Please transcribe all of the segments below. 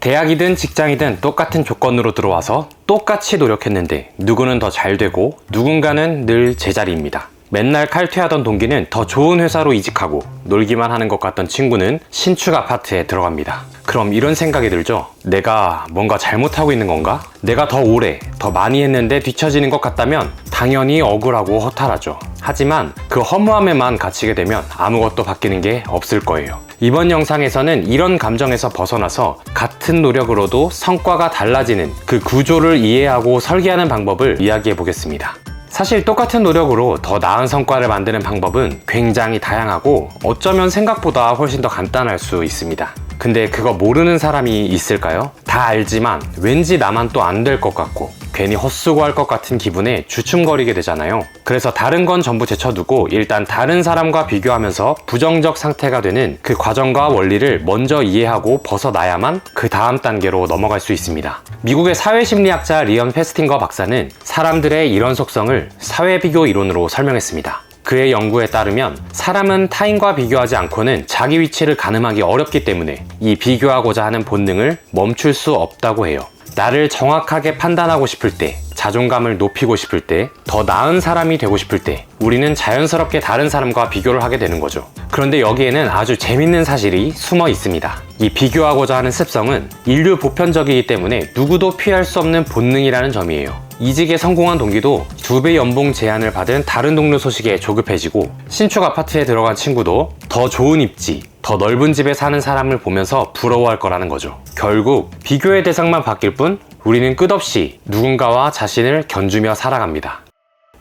대학이든 직장이든 똑같은 조건으로 들어와서 똑같이 노력했는데 누구는 더 잘 되고 누군가는 늘 제자리입니다. 맨날 칼퇴하던 동기는 더 좋은 회사로 이직하고 놀기만 하는 것 같던 친구는 신축 아파트에 들어갑니다. 그럼 이런 생각이 들죠. 내가 뭔가 잘못하고 있는 건가? 내가 더 오래, 더 많이 했는데 뒤처지는 것 같다면 당연히 억울하고 허탈하죠. 하지만 그 허무함에만 갇히게 되면 아무것도 바뀌는 게 없을 거예요. 이번 영상에서는 이런 감정에서 벗어나서 같은 노력으로도 성과가 달라지는 그 구조를 이해하고 설계하는 방법을 이야기해 보겠습니다. 사실 똑같은 노력으로 더 나은 성과를 만드는 방법은 굉장히 다양하고 어쩌면 생각보다 훨씬 더 간단할 수 있습니다. 근데 그거 모르는 사람이 있을까요? 다 알지만 왠지 나만 또 안 될 것 같고 괜히 헛수고할 것 같은 기분에 주춤거리게 되잖아요. 그래서 다른 건 전부 제쳐두고 일단 다른 사람과 비교하면서 부정적 상태가 되는 그 과정과 원리를 먼저 이해하고 벗어나야만 그 다음 단계로 넘어갈 수 있습니다. 미국의 사회심리학자 리언 페스팅거 박사는 사람들의 이런 속성을 사회비교 이론으로 설명했습니다. 그의 연구에 따르면 사람은 타인과 비교하지 않고는 자기 위치를 가늠하기 어렵기 때문에 이 비교하고자 하는 본능을 멈출 수 없다고 해요. 나를 정확하게 판단하고 싶을 때, 자존감을 높이고 싶을 때, 더 나은 사람이 되고 싶을 때 우리는 자연스럽게 다른 사람과 비교를 하게 되는 거죠. 그런데 여기에는 아주 재밌는 사실이 숨어 있습니다. 이 비교하고자 하는 습성은 인류 보편적이기 때문에 누구도 피할 수 없는 본능이라는 점이에요. 이직에 성공한 동기도 2배 연봉 제안을 받은 다른 동료 소식에 조급해지고 신축 아파트에 들어간 친구도 더 좋은 입지, 더 넓은 집에 사는 사람을 보면서 부러워할 거라는 거죠. 결국 비교의 대상만 바뀔 뿐 우리는 끝없이 누군가와 자신을 견주며 살아갑니다.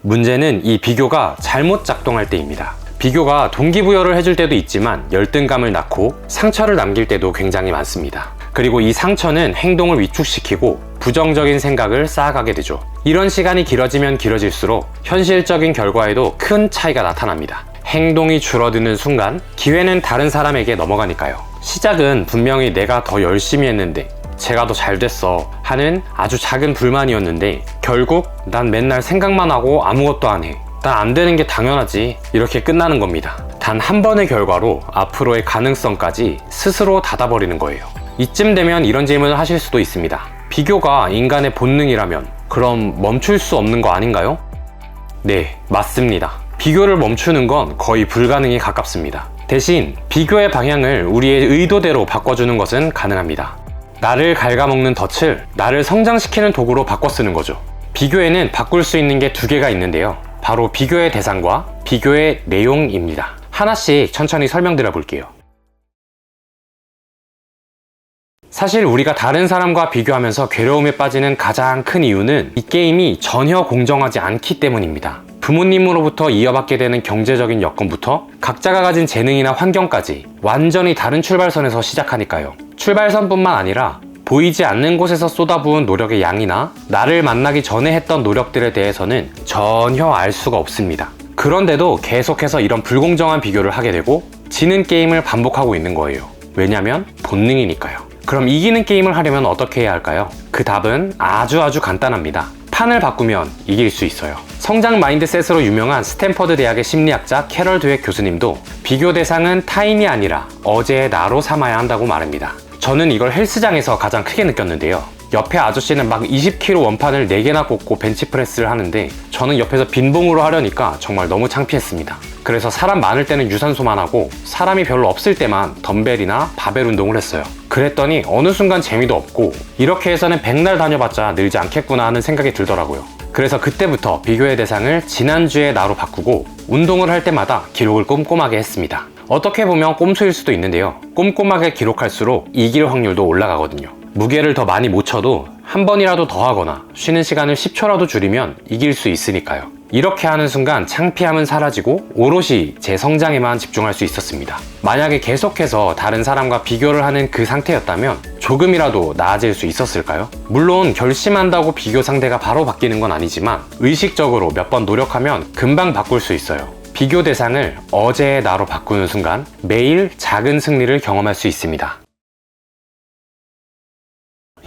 문제는 이 비교가 잘못 작동할 때입니다. 비교가 동기부여를 해줄 때도 있지만 열등감을 낳고 상처를 남길 때도 굉장히 많습니다. 그리고 이 상처는 행동을 위축시키고 부정적인 생각을 쌓아가게 되죠. 이런 시간이 길어지면 길어질수록 현실적인 결과에도 큰 차이가 나타납니다. 행동이 줄어드는 순간 기회는 다른 사람에게 넘어가니까요. 시작은 분명히 내가 더 열심히 했는데 제가 더 잘 됐어 하는 아주 작은 불만이었는데 결국 난 맨날 생각만 하고 아무것도 안 해. 난 안 되는 게 당연하지. 이렇게 끝나는 겁니다. 단 한 번의 결과로 앞으로의 가능성까지 스스로 닫아버리는 거예요. 이쯤 되면 이런 질문을 하실 수도 있습니다. 비교가 인간의 본능이라면 그럼 멈출 수 없는 거 아닌가요? 네, 맞습니다. 비교를 멈추는 건 거의 불가능에 가깝습니다. 대신 비교의 방향을 우리의 의도대로 바꿔주는 것은 가능합니다. 나를 갉아먹는 덫을 나를 성장시키는 도구로 바꿔 쓰는 거죠. 비교에는 바꿀 수 있는 게 2개가 있는데요. 바로 비교의 대상과 비교의 내용입니다. 하나씩 천천히 설명드려 볼게요. 사실 우리가 다른 사람과 비교하면서 괴로움에 빠지는 가장 큰 이유는 이 게임이 전혀 공정하지 않기 때문입니다. 부모님으로부터 이어받게 되는 경제적인 여건부터 각자가 가진 재능이나 환경까지 완전히 다른 출발선에서 시작하니까요. 출발선뿐만 아니라 보이지 않는 곳에서 쏟아부은 노력의 양이나 나를 만나기 전에 했던 노력들에 대해서는 전혀 알 수가 없습니다. 그런데도 계속해서 이런 불공정한 비교를 하게 되고 지는 게임을 반복하고 있는 거예요. 왜냐면 본능이니까요. 그럼 이기는 게임을 하려면 어떻게 해야 할까요? 그 답은 아주 간단합니다. 판을 바꾸면 이길 수 있어요. 성장 마인드셋으로 유명한 스탠퍼드 대학의 심리학자 캐럴 드웨 교수님도 비교 대상은 타인이 아니라 어제의 나로 삼아야 한다고 말합니다. 저는 이걸 헬스장에서 가장 크게 느꼈는데요. 옆에 아저씨는 막 20kg 원판을 4개나 꽂고 벤치프레스를 하는데 저는 옆에서 빈봉으로 하려니까 정말 너무 창피했습니다. 그래서 사람 많을 때는 유산소만 하고 사람이 별로 없을 때만 덤벨이나 바벨 운동을 했어요. 그랬더니 어느 순간 재미도 없고 이렇게 해서는 백날 다녀봤자 늘지 않겠구나 하는 생각이 들더라고요. 그래서 그때부터 비교의 대상을 지난주의 나로 바꾸고 운동을 할 때마다 기록을 꼼꼼하게 했습니다. 어떻게 보면 꼼수일 수도 있는데요. 꼼꼼하게 기록할수록 이길 확률도 올라가거든요. 무게를 더 많이 못 쳐도 한 번이라도 더 하거나 쉬는 시간을 10초라도 줄이면 이길 수 있으니까요. 이렇게 하는 순간 창피함은 사라지고 오롯이 제 성장에만 집중할 수 있었습니다. 만약에 계속해서 다른 사람과 비교를 하는 그 상태였다면 조금이라도 나아질 수 있었을까요? 물론 결심한다고 비교 상대가 바로 바뀌는 건 아니지만 의식적으로 몇 번 노력하면 금방 바꿀 수 있어요. 비교 대상을 어제의 나로 바꾸는 순간 매일 작은 승리를 경험할 수 있습니다.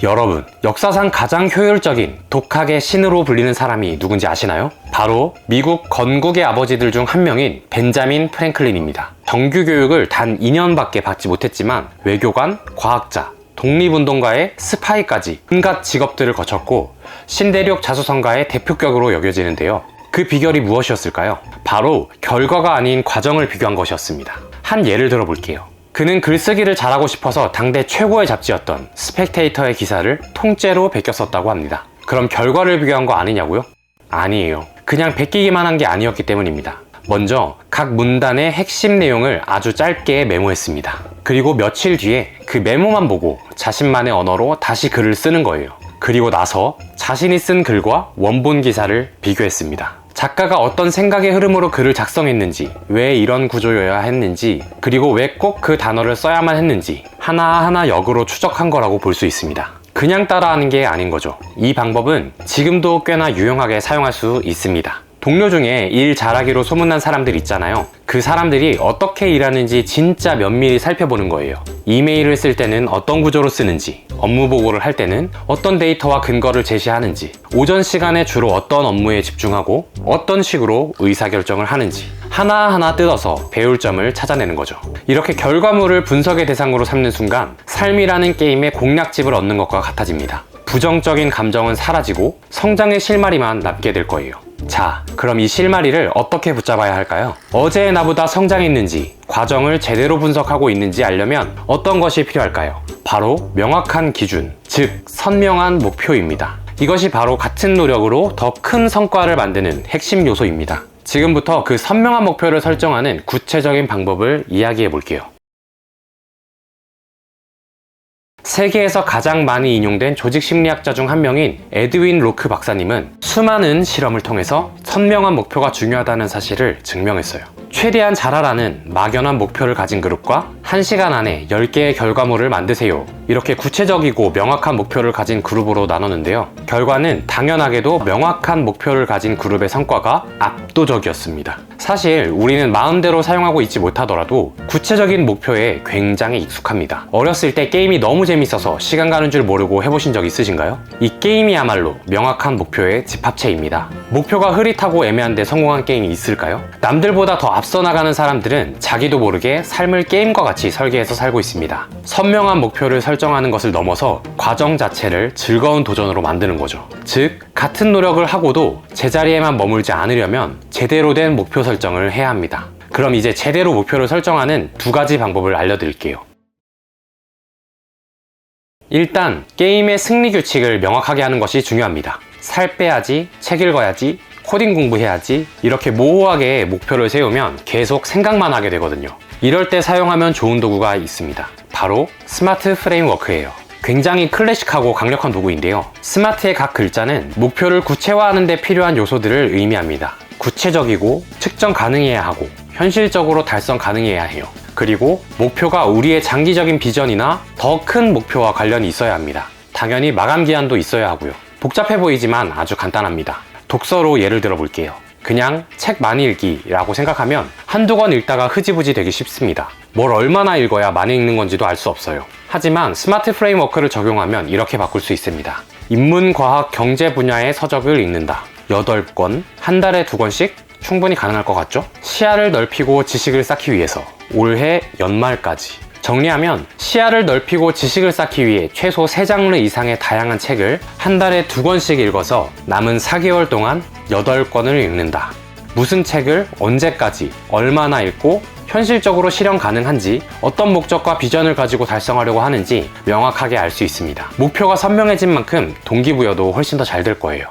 여러분, 역사상 가장 효율적인 독학의 신으로 불리는 사람이 누군지 아시나요? 바로 미국 건국의 아버지들 중 한 명인 벤자민 프랭클린입니다. 정규 교육을 단 2년밖에 받지 못했지만 외교관, 과학자, 독립운동가의 스파이까지 온갖 직업들을 거쳤고 신대륙 자수성가의 대표격으로 여겨지는데요. 그 비결이 무엇이었을까요? 바로 결과가 아닌 과정을 비교한 것이었습니다. 한 예를 들어볼게요. 그는 글쓰기를 잘하고 싶어서 당대 최고의 잡지였던 스펙테이터의 기사를 통째로 베껴 썼다고 합니다. 그럼 결과를 비교한 거 아니냐고요? 아니에요. 그냥 베끼기만 한 게 아니었기 때문입니다. 먼저 각 문단의 핵심 내용을 아주 짧게 메모했습니다. 그리고 며칠 뒤에 그 메모만 보고 자신만의 언어로 다시 글을 쓰는 거예요. 그리고 나서 자신이 쓴 글과 원본 기사를 비교했습니다. 작가가 어떤 생각의 흐름으로 글을 작성했는지, 왜 이런 구조여야 했는지, 그리고 왜 꼭 그 단어를 써야만 했는지 하나하나 역으로 추적한 거라고 볼 수 있습니다. 그냥 따라하는 게 아닌 거죠. 이 방법은 지금도 꽤나 유용하게 사용할 수 있습니다. 동료 중에 일 잘하기로 소문난 사람들 있잖아요. 그 사람들이 어떻게 일하는지 진짜 면밀히 살펴보는 거예요. 이메일을 쓸 때는 어떤 구조로 쓰는지, 업무 보고를 할 때는 어떤 데이터와 근거를 제시하는지, 오전 시간에 주로 어떤 업무에 집중하고 어떤 식으로 의사결정을 하는지 하나하나 뜯어서 배울 점을 찾아내는 거죠. 이렇게 결과물을 분석의 대상으로 삼는 순간 삶이라는 게임의 공략집을 얻는 것과 같아집니다. 부정적인 감정은 사라지고 성장의 실마리만 남게 될 거예요. 자, 그럼 이 실마리를 어떻게 붙잡아야 할까요? 어제의 나보다 성장했는지, 과정을 제대로 분석하고 있는지 알려면 어떤 것이 필요할까요? 바로 명확한 기준, 즉 선명한 목표입니다. 이것이 바로 같은 노력으로 더 큰 성과를 만드는 핵심 요소입니다. 지금부터 그 선명한 목표를 설정하는 구체적인 방법을 이야기해 볼게요. 세계에서 가장 많이 인용된 조직 심리학자 중 한 명인 에드윈 로크 박사님은 수많은 실험을 통해서 선명한 목표가 중요하다는 사실을 증명했어요. 최대한 잘하라는 막연한 목표를 가진 그룹과 1시간 안에 10개의 결과물을 만드세요. 이렇게 구체적이고 명확한 목표를 가진 그룹으로 나눴는데요. 결과는 당연하게도 명확한 목표를 가진 그룹의 성과가 압도적이었습니다. 사실 우리는 마음대로 사용하고 있지 못하더라도 구체적인 목표에 굉장히 익숙합니다. 어렸을 때 게임이 너무 재밌어서 시간 가는 줄 모르고 해보신 적 있으신가요? 이 게임이야말로 명확한 목표의 집합체입니다. 목표가 흐릿하고 애매한데 성공한 게임이 있을까요? 남들보다 더 앞서 나가는 사람들은 자기도 모르게 삶을 게임과 같이 설계해서 살고 있습니다. 선명한 목표를 설정하는 것을 넘어서 과정 자체를 즐거운 도전으로 만드는 거죠. 즉, 같은 노력을 하고도 제자리에만 머물지 않으려면 제대로 된 목표 설정을 해야 합니다. 그럼 이제 제대로 목표를 설정하는 2가지 방법을 알려드릴게요. 일단 게임의 승리 규칙을 명확하게 하는 것이 중요합니다. 살 빼야지, 책 읽어야지, 코딩 공부해야지 이렇게 모호하게 목표를 세우면 계속 생각만 하게 되거든요. 이럴 때 사용하면 좋은 도구가 있습니다. 바로 스마트 프레임워크예요. 굉장히 클래식하고 강력한 도구인데요. 스마트의 각 글자는 목표를 구체화하는 데 필요한 요소들을 의미합니다. 구체적이고 측정 가능해야 하고 현실적으로 달성 가능해야 해요. 그리고 목표가 우리의 장기적인 비전이나 더 큰 목표와 관련이 있어야 합니다. 당연히 마감 기한도 있어야 하고요. 복잡해 보이지만 아주 간단합니다. 독서로 예를 들어 볼게요. 그냥 책 많이 읽기라고 생각하면 한두 권 읽다가 흐지부지 되기 쉽습니다. 뭘 얼마나 읽어야 많이 읽는 건지도 알 수 없어요. 하지만 스마트 프레임워크를 적용하면 이렇게 바꿀 수 있습니다. 인문, 과학, 경제 분야의 서적을 읽는다. 8권, 한 달에 2권씩 충분히 가능할 것 같죠? 시야를 넓히고 지식을 쌓기 위해서 올해 연말까지. 정리하면 시야를 넓히고 지식을 쌓기 위해 최소 3장르 이상의 다양한 책을 한 달에 2권씩 읽어서 남은 4개월 동안 8권을 읽는다. 무슨 책을 언제까지 얼마나 읽고 현실적으로 실현 가능한지 어떤 목적과 비전을 가지고 달성하려고 하는지 명확하게 알 수 있습니다. 목표가 선명해진 만큼 동기부여도 훨씬 더 잘 될 거예요.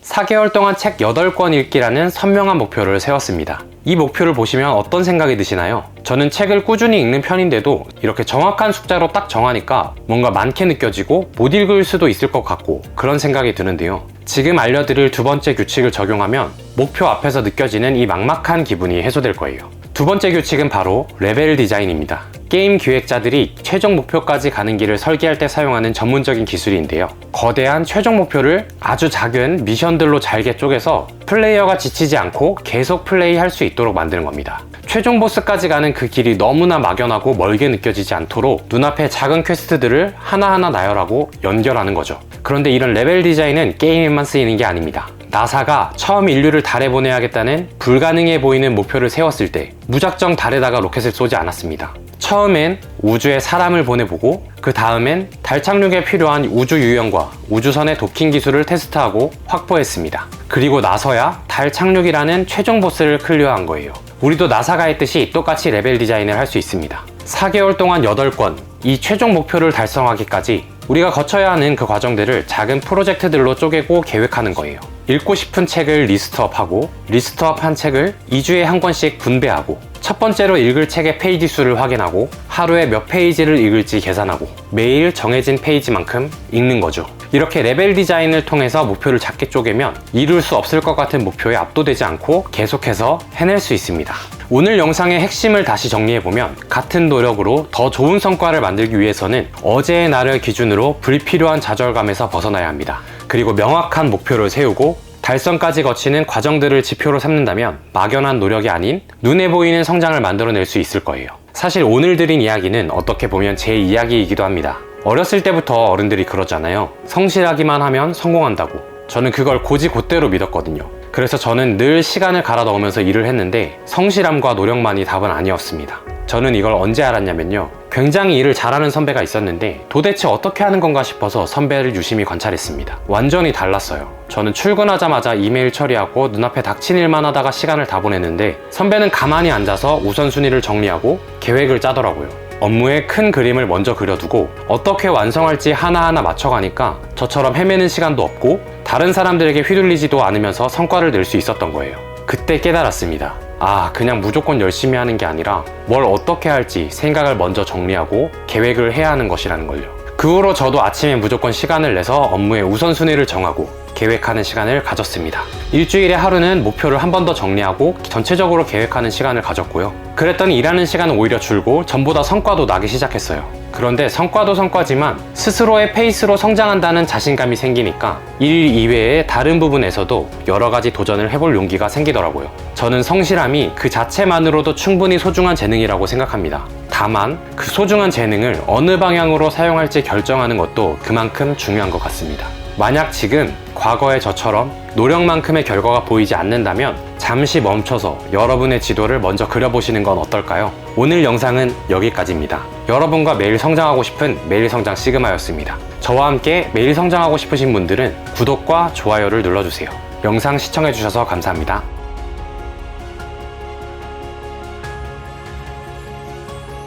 4개월 동안 책 8권 읽기라는 선명한 목표를 세웠습니다. 이 목표를 보시면 어떤 생각이 드시나요? 저는 책을 꾸준히 읽는 편인데도 이렇게 정확한 숫자로 딱 정하니까 뭔가 많게 느껴지고 못 읽을 수도 있을 것 같고 그런 생각이 드는데요. 지금 알려드릴 2번째 규칙을 적용하면 목표 앞에서 느껴지는 이 막막한 기분이 해소될 거예요. 2번째 규칙은 바로 레벨 디자인입니다. 게임 기획자들이 최종 목표까지 가는 길을 설계할 때 사용하는 전문적인 기술인데요. 거대한 최종 목표를 아주 작은 미션들로 잘게 쪼개서 플레이어가 지치지 않고 계속 플레이할 수 있도록 만드는 겁니다. 최종 보스까지 가는 그 길이 너무나 막연하고 멀게 느껴지지 않도록 눈앞에 작은 퀘스트들을 하나하나 나열하고 연결하는 거죠. 그런데 이런 레벨 디자인은 게임에만 쓰이는 게 아닙니다. 나사가 처음 인류를 달에 보내야겠다는 불가능해 보이는 목표를 세웠을 때 무작정 달에다가 로켓을 쏘지 않았습니다. 처음엔 우주에 사람을 보내보고 그 다음엔 달 착륙에 필요한 우주 유형과 우주선의 도킹 기술을 테스트하고 확보했습니다. 그리고 나서야 달 착륙이라는 최종 보스를 클리어한 거예요. 우리도 나사가 했듯이 똑같이 레벨 디자인을 할 수 있습니다. 4개월 동안 8건, 이 최종 목표를 달성하기까지 우리가 거쳐야 하는 그 과정들을 작은 프로젝트들로 쪼개고 계획하는 거예요. 읽고 싶은 책을 리스트업하고 리스트업한 책을 2주에 한 권씩 분배하고 첫 번째로 읽을 책의 페이지 수를 확인하고 하루에 몇 페이지를 읽을지 계산하고 매일 정해진 페이지만큼 읽는 거죠. 이렇게 레벨 디자인을 통해서 목표를 작게 쪼개면 이룰 수 없을 것 같은 목표에 압도되지 않고 계속해서 해낼 수 있습니다. 오늘 영상의 핵심을 다시 정리해보면 같은 노력으로 더 좋은 성과를 만들기 위해서는 어제의 나를 기준으로 불필요한 좌절감에서 벗어나야 합니다. 그리고 명확한 목표를 세우고 달성까지 거치는 과정들을 지표로 삼는다면 막연한 노력이 아닌 눈에 보이는 성장을 만들어낼 수 있을 거예요. 사실 오늘 드린 이야기는 어떻게 보면 제 이야기이기도 합니다. 어렸을 때부터 어른들이 그러잖아요. 성실하기만 하면 성공한다고. 저는 그걸 곧이곧대로 믿었거든요. 그래서 저는 늘 시간을 갈아 넣으면서 일을 했는데 성실함과 노력만이 답은 아니었습니다. 저는 이걸 언제 알았냐면요. 굉장히 일을 잘하는 선배가 있었는데 도대체 어떻게 하는 건가 싶어서 선배를 유심히 관찰했습니다. 완전히 달랐어요. 저는 출근하자마자 이메일 처리하고 눈앞에 닥친 일만 하다가 시간을 다 보냈는데 선배는 가만히 앉아서 우선순위를 정리하고 계획을 짜더라고요. 업무의 큰 그림을 먼저 그려두고 어떻게 완성할지 하나하나 맞춰가니까 저처럼 헤매는 시간도 없고 다른 사람들에게 휘둘리지도 않으면서 성과를 낼 수 있었던 거예요. 그때 깨달았습니다. 그냥 무조건 열심히 하는 게 아니라 뭘 어떻게 할지 생각을 먼저 정리하고 계획을 해야 하는 것이라는 걸요. 그 후로 저도 아침에 무조건 시간을 내서 업무의 우선순위를 정하고 계획하는 시간을 가졌습니다. 일주일에 하루는 목표를 한 번 더 정리하고 전체적으로 계획하는 시간을 가졌고요. 그랬더니 일하는 시간은 오히려 줄고 전보다 성과도 나기 시작했어요. 그런데 성과도 성과지만 스스로의 페이스로 성장한다는 자신감이 생기니까 일 이외의 다른 부분에서도 여러 가지 도전을 해볼 용기가 생기더라고요. 저는 성실함이 그 자체만으로도 충분히 소중한 재능이라고 생각합니다. 다만 그 소중한 재능을 어느 방향으로 사용할지 결정하는 것도 그만큼 중요한 것 같습니다. 만약 지금 과거의 저처럼 노력만큼의 결과가 보이지 않는다면 잠시 멈춰서 여러분의 지도를 먼저 그려보시는 건 어떨까요? 오늘 영상은 여기까지입니다. 여러분과 매일 성장하고 싶은 매일 성장 시그마였습니다. 저와 함께 매일 성장하고 싶으신 분들은 구독과 좋아요를 눌러주세요. 영상 시청해주셔서 감사합니다.